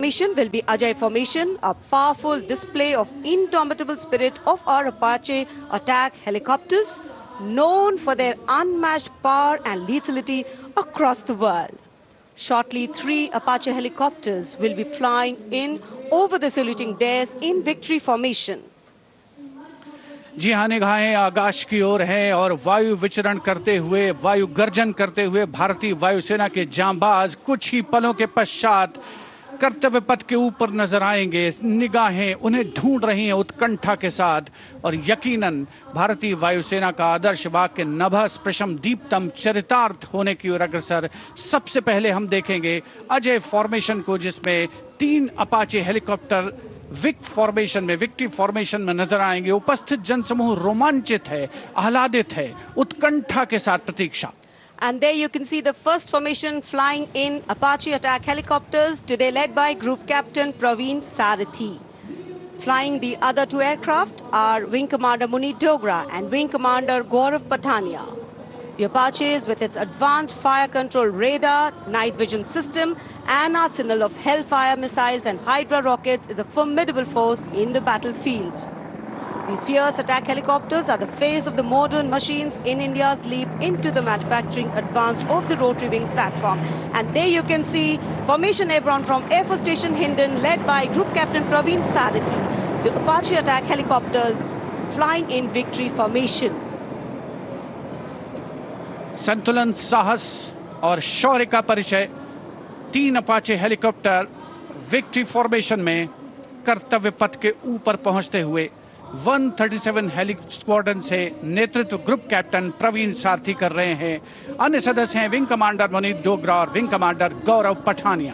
Formation will be Ajay Formation, a powerful display of indomitable spirit of our Apache attack helicopters, known for their unmatched power and lethality across the world. Shortly, 3 Apache helicopters will be flying in over the saluting dares in victory formation. जी हाँ, निगाहें आकाश की ओर हैं और वायु विचरण करते हुए, वायु गर्जन करते हुए भारतीय वायुसेना के जांबाज कुछ ही पलों के पश्चात कर्तव्य पथ के ऊपर नजर आएंगे। निगाहें उन्हें ढूंढ रही हैं उत्कंठा के साथ और यकीनन भारतीय वायुसेना का आदर्श वाक्य नभः स्पृशम दीप्तम चरितार्थ होने की ओर अग्रसर। सबसे पहले हम देखेंगे अजय फॉर्मेशन को, जिसमें 3 अपाचे हेलीकॉप्टर विक्ट्री फॉर्मेशन में नजर आएंगे। उपस्थित जनसमूह रोमांचित है, आह्लादित है, उत्कंठा के साथ प्रतीक्षा। And there you can see the first formation flying in Apache attack helicopters, today led by Group Captain Praveen Sarathi. Flying the other 2 aircraft are Wing Commander Munit Dogra and Wing Commander Gaurav Patania. The Apaches, with its advanced fire control radar, night vision system, and arsenal of Hellfire missiles and Hydra rockets, is a formidable force in the battlefield. These fierce attack helicopters are the face of the modern machines in India's leap into the manufacturing advance of the rotary wing platform. And there you can see Formation Airborne from Air Force Station Hindon, led by Group Captain Praveen Sarathi. The Apache attack helicopters flying in victory formation. संतुलन, साहस और शौर्य का परिचय 3 Apache helicopter victory formation में कर्तव्य पथ के ऊपर पहुंचते हुए 137 हेली स्क्वाड्रन से नेतृत्व ग्रुप कैप्टन प्रवीण सारथी कर रहे हैं। अन्य सदस्य हैं विंग कमांडर मुनीत डोगरा और wing commander Gaurav Pathania.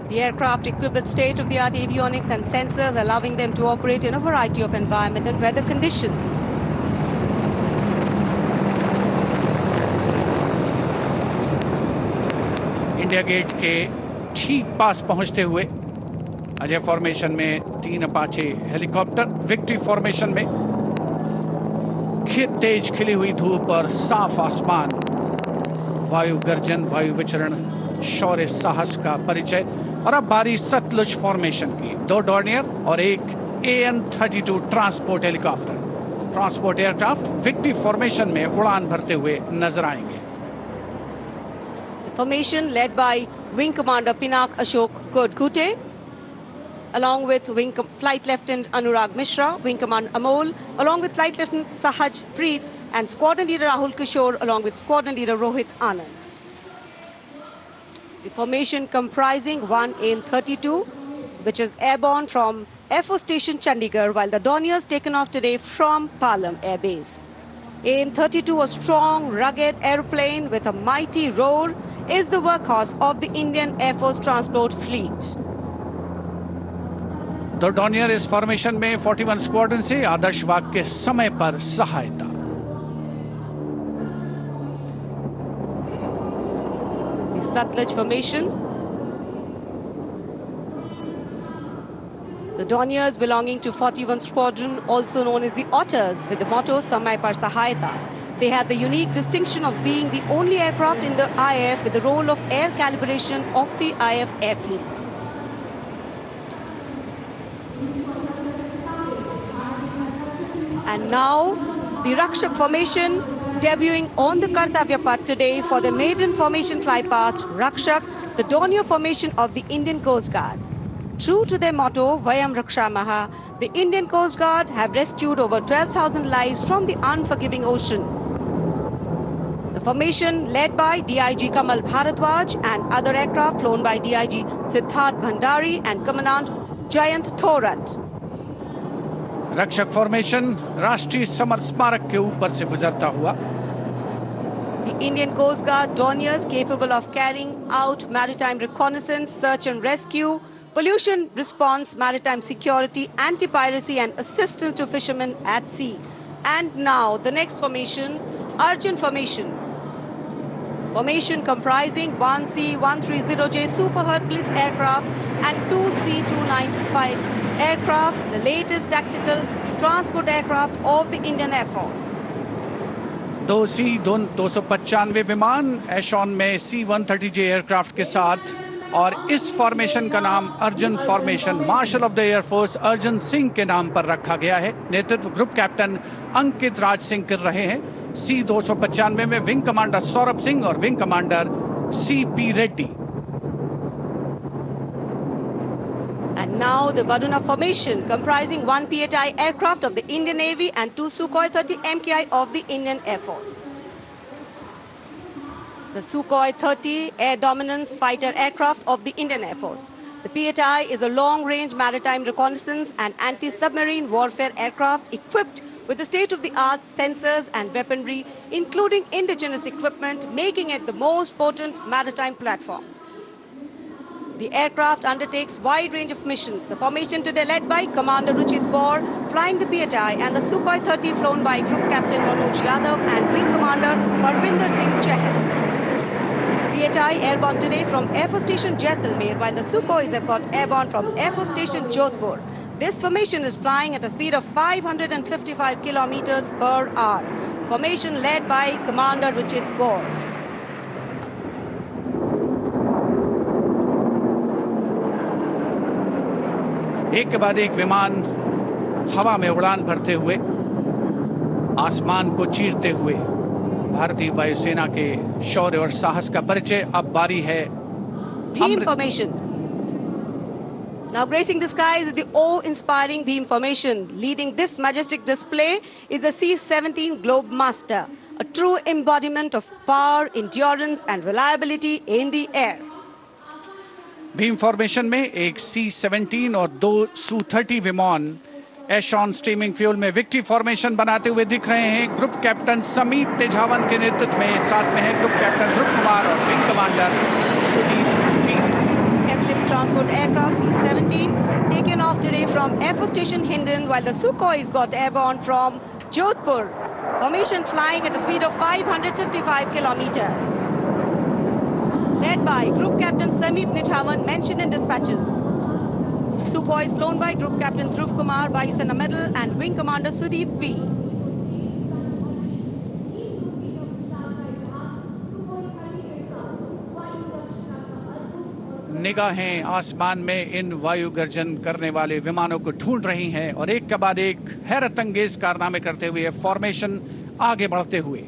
The aircraft equipped with state-of-the-art avionics and sensors, allowing them to operate in a variety of environment and weather conditions. India Gate के ठीक पास पहुंचते हुए अजय फॉर्मेशन में 3 अपाचे हेलीकॉप्टर विक्ट्री फॉर्मेशन में तेज खिली हुई धूप और साफ आसमान, वायु गर्जन, वायु विचरण, शौर्य साहस का परिचय। और अब बारी सतलुज फॉर्मेशन की। 2 डॉर्नियर और एक AN-32 transport helicopter, transport aircraft victory formation में उड़ान भरते हुए नजर आएंगे। Formation led by Wing Commander Pinak Ashok Kodkute, along with Flight Lieutenant Anurag Mishra, Wing Commander Amol, along with Flight Lieutenant Sahaj Preet, and Squadron Leader Rahul Kishore, along with Squadron Leader Rohit Anand. The formation comprising 1 AN-32, which is airborne from Air Force Station Chandigarh, while the Dorniers taken off today from Palam Air Base. AN-32, a strong, rugged aeroplane with a mighty roar, is the workhorse of the Indian Air Force transport fleet. तो Dornier इस formation में 41 squadron से आदर्श वाक के समय पर सहायता। The Satluj formation. The Dorniers belonging to 41 Squadron, also known as the Otters, with the motto Samay Par Sahayata. They have the unique distinction of being the only aircraft in the IAF with the role of air calibration of the IAF airfields. And now, the Rakshak formation debuting on the Kartavya Path today for the maiden formation flypast, Rakshak, the Dornier formation of the Indian Coast Guard. True to their motto, Vayam Rakshamaha, the Indian Coast Guard have rescued over 12,000 lives from the unforgiving ocean. The formation led by DIG Kamal Bharadwaj and other aircraft flown by DIG Siddharth Bhandari and Commandant Jayant Thorat. रक्षक formation राष्ट्रीय summer स्मारक के ऊपर से गुजरता हुआ। The Indian Coast Guard Dorniers capable of carrying out maritime reconnaissance, search and rescue, pollution response, maritime security, anti-piracy and assistance to fishermen at sea. And now the next formation, Arjun formation. Formation comprising 1 C-130J Super Hercules aircraft and 2 C-295 aircraft, the latest tactical transport aircraft of the Indian Air Force. 295 विमान एशॉन में C-130J aircraft के साथ, और इस formation का नाम Arjun formation marshal of the air force Arjun Singh के नाम पर रखा गया है। नेतृत्व ग्रुप कैप्टन अंकित राज सिंह कर रहे हैं। C-295 में विंग कमांडर सौरभ सिंह और wing commander C.P. Reddy. And now the Varuna formation, comprising 1 PATI aircraft of the Indian Navy and 2 Sukhoi 30 MKI of the Indian Air Force. The Sukhoi 30 air dominance fighter aircraft of the Indian Air Force. The PATI is a long-range maritime reconnaissance and anti-submarine warfare aircraft equipped with the state-of-the-art sensors and weaponry, including indigenous equipment, making it the most potent maritime platform. The aircraft undertakes wide range of missions. The formation today led by Commander Ruchit Kaur, flying the PATI, and the Sukhoi 30 flown by Group Captain Manoj Yadav and Wing Commander Parvinder Singh Chahal. PATI airborne today from Air Force Station Jaisalmer, while the Sukhois have got airborne from Air Force Station Jodhpur. This formation is flying at a speed of 555 kilometers per hour. Formation led by Commander Ruchit Kaur. एक के बाद एक विमान हवा में उड़ान भरते हुए, आसमान को चीरते हुए भारतीय वायुसेना के शौर्य और साहस का परिचय। अब बारी है Beam formation. Now gracing the skies is the awe-inspiring beam formation. Leading this majestic display is the C-17 Globemaster, a true embodiment of power, endurance and reliability in the air. Bhim formation में एक C-17 और 2 Su-30 विमान एशॉन steaming fuel में victory formation बनाते हुए दिख रहे हैं। ग्रुप कैप्टन समीप तेजावन के नेतृत्व में साथ में है ग्रुप कैप्टन ध्रुव कुमार और wing commander Sudeep P. Heavy lift transport aircraft C-17 taken off today from Air Force Station Hindon, while the Sukhois got airborne from Jodhpur. Formation flying at a speed of 555 kilometers. Led by Group Captain Sameep Nithawan, mentioned in dispatches. Sukhois flown by Group Captain Dhruv Kumar, Vayusena Medal, and Wing Commander Sudeep P. निगाहें आसमान में इन वायु गर्जन करने वाले विमानों को ढूंढ रही हैं और एक के बाद एक हैरत अंगेज कारनामे करते हुए फॉर्मेशन आगे बढ़ते हुए।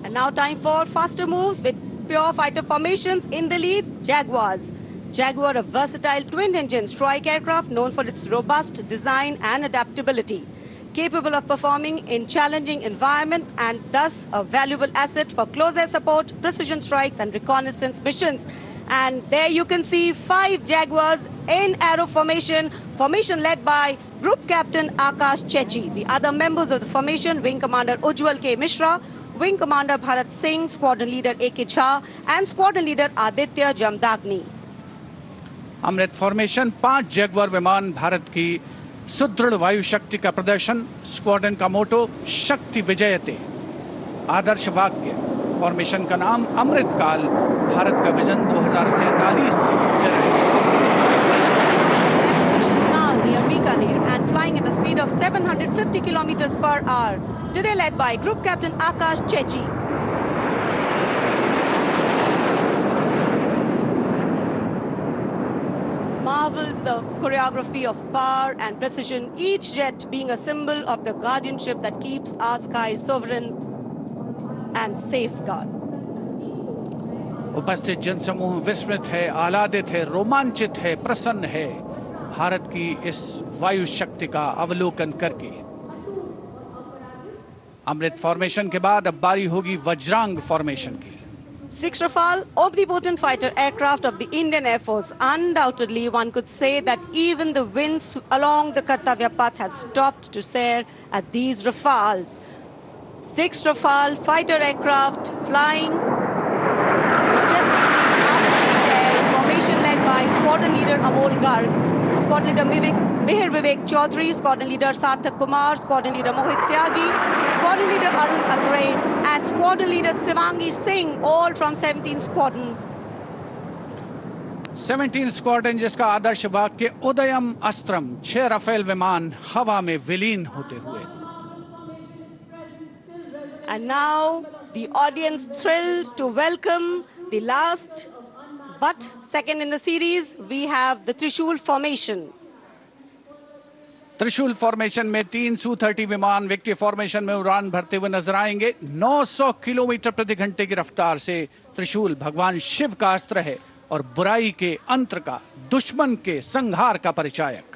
And now time for faster moves with pure fighter formations. In the lead, Jaguars. Jaguar, a versatile twin-engine strike aircraft known for its robust design and adaptability, capable of performing in challenging environment and thus a valuable asset for close air support, precision strikes and reconnaissance missions. And there you can see 5 Jaguars in arrow formation, formation led by Group Captain Akash Chechi. The other members of the formation, Wing Commander Ujjwal K. Mishra, Wing Commander Bharat Singh, Squadron Leader A.K. Jha and Squadron Leader Aditya Jamdagni. Amrit formation 5 Jaguar विमान, भारत की सुदृढ़ वायु शक्ति का प्रदर्शन। Squadron का मोटो शक्ति विजयते, आदर्श वाक्य। फॉर्मेशन का नाम अमृत काल, भारत का vision 2047 near Bikaner and flying at a speed of 750 kilometers per hour. Today led by Group Captain Akash Chechi. Marvels the choreography of power and precision, each jet being a symbol of the guardianship that keeps our sky sovereign and safeguard. उपस्थित जनसमूह विस्मित है, आह्लादित है, रोमांचित है, प्रसन्न है भारत की इस वायु शक्ति का अवलोकन करके। अमृत फॉर्मेशन के बाद अब बारी होगी वज्रांग फॉर्मेशन की। 6 Rafale, omnipotent fighter aircraft of the Indian Air Force. Undoubtedly, one could say that even the winds along the Kartavya path have stopped to stare at these Rafales. 6 Rafale fighter aircraft flying majestically up in the air. Formation led by Squadron Leader Amol Garg, Squadron Leader Mihir Vivek Chaudhary, Squadron Leader Sarthak Kumar, Squadron Leader Mohit Tyagi, Squadron Leader Arun Atre, and Squadron Leader Shivangi Singh, all from 17 Squadron. 17 squadron जिसका आदर्श वाक्य उदयम अस्त्रम, 6 Rafale विमान हवा में विलीन होते हुए। And now the audience thrilled to welcome the last but second in the series. We have the Trishul formation. त्रिशूल formation में 3 Su-30 विमान विक्ट्री फॉर्मेशन में उड़ान भरते हुए नजर आएंगे। 900 किलोमीटर प्रति घंटे की रफ्तार से त्रिशूल भगवान शिव का अस्त्र है और बुराई के अंतर का, दुश्मन के संहार का परिचायक।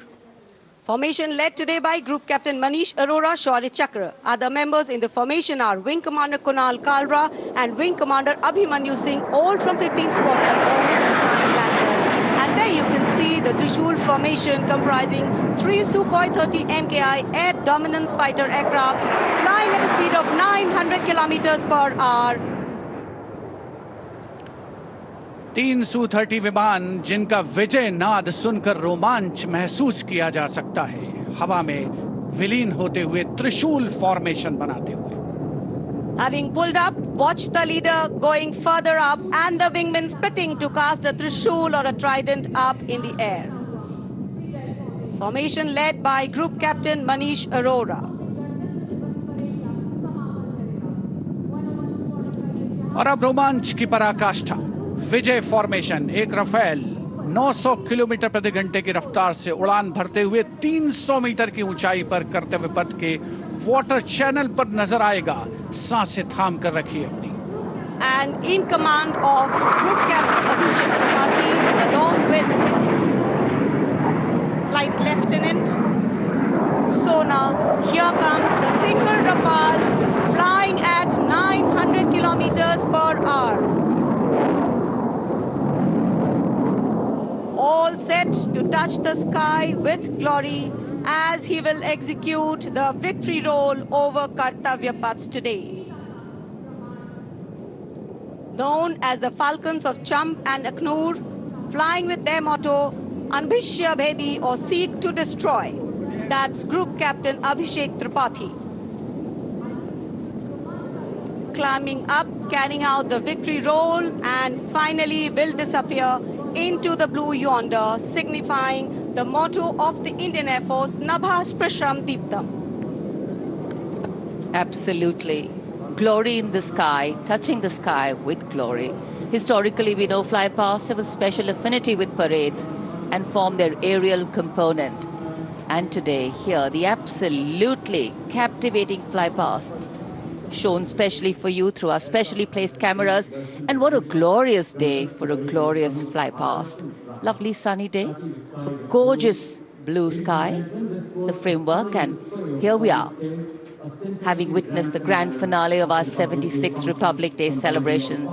Formation led today by Group Captain Manish Arora, Shaurya Chakra. Other members in the formation are Wing Commander Kunal Kalra and Wing Commander Abhimanyu Singh, all from 15 Squadron, all from Lancers. And there you can see the Trishul formation comprising 3 Sukhoi 30 MKI air dominance fighter aircraft flying at a speed of 900 kilometers per hour. 3 Su-30 विमान जिनका विजय नाद सुनकर रोमांच महसूस किया जा सकता है, हवा में विलीन होते हुए त्रिशूल फॉर्मेशन बनाते हुए। Having pulled up, watch the leader going further up and the wingmen spitting to cast a trishul or a trident up in the air. Formation led by Group Captain Manish Arora. और अब रोमांच की पराकाष्ठा, विजय formation, एक Rafale 900 kilometre प्रति घंटे की रफ्तार से उड़ान भरते हुए 300 मीटर की ऊंचाई पर कर्तव्य पथ के वाटर चैनल पर नजर आएगा। सांसें थाम कर रखिए अपनी। And in command of Group Captain Abhishek Tripathi, along with Flight Lieutenant Sona, here comes the single Rafale flying at 900 kilometers per hour. All set to touch the sky with glory as he will execute the victory roll over Kartavya Path today. Known as the Falcons of Champ and Aknoor, flying with their motto, Anbhishya Bhedi or Seek to Destroy. That's Group Captain Abhishek Tripathi. Climbing up, carrying out the victory roll and finally will disappear into the blue yonder, signifying the motto of the Indian Air Force, Nabha Sprisham Deeptam. Absolutely. Glory in the sky, touching the sky with glory. Historically, we know fly past have a special affinity with parades and form their aerial component. And today, here, the absolutely captivating fly pasts, shown specially for you through our specially placed cameras. And what a glorious day for a glorious fly past. Lovely sunny day, a gorgeous blue sky, the framework, and here we are, having witnessed the grand finale of our 76th Republic Day celebrations.